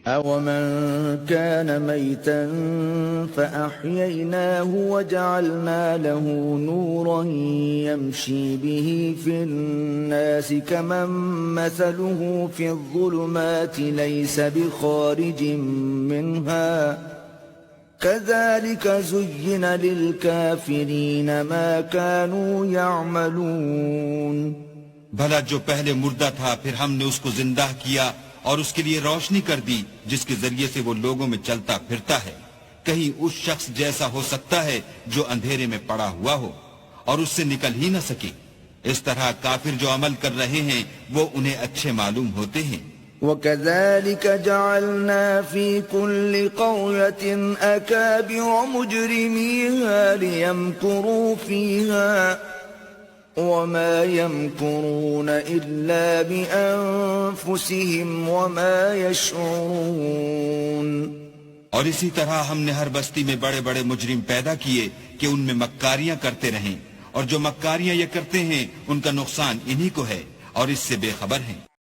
أَوَمَنْ كَانَ مَيْتًا فَأَحْيَيْنَاهُ وَجَعَلْنَا لَهُ نُورًا يَمْشِي بِهِ فِي النَّاسِ كَمَنْ مَثَلُهُ فِي الظُّلُمَاتِ لَيْسَ بِخَارِجٍ مِنْهَا كَذَلِكَ زُيِّنَ لِلْكَافِرِينَ مَا كَانُوا يَعْمَلُونَ بھلا جو پہلے مردہ تھا پھر ہم نے اس کو زندہ کیا اور اس کے لیے روشنی کر دی جس کے ذریعے سے وہ لوگوں میں چلتا پھرتا ہے، کہیں اس شخص جیسا ہو سکتا ہے جو اندھیرے میں پڑا ہوا ہو اور اس سے نکل ہی نہ سکے۔ اس طرح کافر جو عمل کر رہے ہیں وہ انہیں اچھے معلوم ہوتے ہیں۔ وَكَذَلِكَ جَعَلْنَا فِي كُلِّ قَرْيَةٍ أَكَابِرَ مُجْرِمِيهَا لِيَمْكُرُوا فِيهَا وَمَا يَمْكُرُونَ إِلَّا بِأَنفُسِهِمْ وَمَا يَشْعُرُونَ۔ اور اسی طرح ہم نے ہر بستی میں بڑے بڑے مجرم پیدا کیے کہ ان میں مکاریاں کرتے رہیں، اور جو مکاریاں یہ کرتے ہیں ان کا نقصان انہی کو ہے اور اس سے بے خبر ہیں۔